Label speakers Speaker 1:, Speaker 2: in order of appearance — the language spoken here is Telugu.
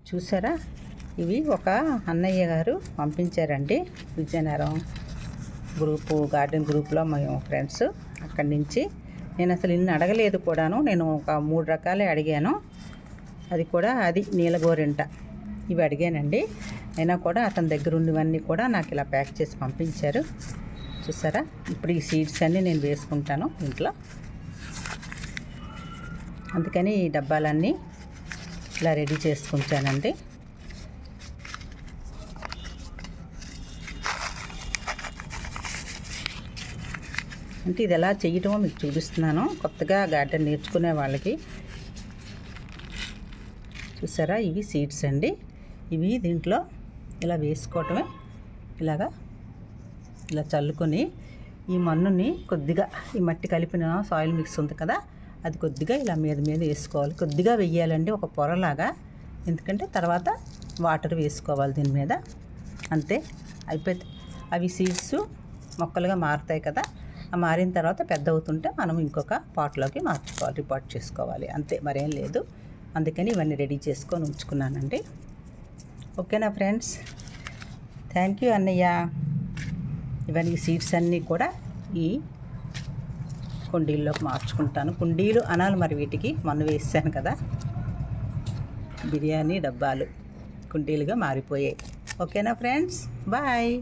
Speaker 1: చూసారా, ఇవి ఒక అన్నయ్య గారు పంపించారండి. విజయనగరం గార్డెన్ గ్రూప్లో మేము ఫ్రెండ్స్. అక్కడి నుంచి నేను అసలు ఇన్ని అడగలేదు కూడాను. నేను ఒక 3 రకాలే అడిగాను. అది నీలగోరింట ఇవి అడిగానండి. అయినా కూడా అతని దగ్గర ఉన్నవన్నీ కూడా నాకు ఇలా ప్యాక్ చేసి పంపించారు. చూసారా, ఇప్పుడు ఈ సీడ్స్ అన్నీ నేను వేసుకుంటాను ఇంట్లో. అందుకని ఈ డబ్బాలన్నీ ఇలా రెడీ చేసుకుంటానండి. అంటే ఇది ఎలా చేయటమో మీకు చూపిస్తున్నాను, కొత్తగా గార్డెన్ నేర్చుకునే వాళ్ళకి. చూసారా, ఇవి సీడ్స్ అండి. ఇవి దీంట్లో ఇలా వేసుకోవటమే. ఇలా చల్లుకొని ఈ మన్నుని కొద్దిగా, ఈ మట్టి కలిపిన సాయిల్ మిక్స్ ఉంది కదా, అది కొద్దిగా ఇలా మీద వేసుకోవాలి. కొద్దిగా వెయ్యాలండి, ఒక పొరలాగా. ఎందుకంటే తర్వాత వాటర్ వేసుకోవాలి దీని మీద. అంతే, అయిపోతే అవి సీడ్స్ మొక్కలుగా మారుతాయి కదా. ఆ మారిన తర్వాత పెద్ద అవుతుంటే మనం ఇంకొక పాట్లోకి మార్చుకోవాలి, రిపోర్ట్ చేసుకోవాలి. అంతే, మరేం లేదు. అందుకని ఇవన్నీ రెడీ చేసుకొని ఉంచుకున్నానండి. ఓకేనా ఫ్రెండ్స్? థ్యాంక్ యూ అన్నయ్య. ఇవన్నీ సీడ్స్ అన్నీ కూడా ఈ కుండీల్లోకి మార్చుకుంటాను. కుండీలు అనాలి మరి, వీటికి మొన్న వేసాను కదా. బిర్యానీ డబ్బాలు కుండీలుగా మారిపోయాయి. ఓకేనా ఫ్రెండ్స్? బాయ్.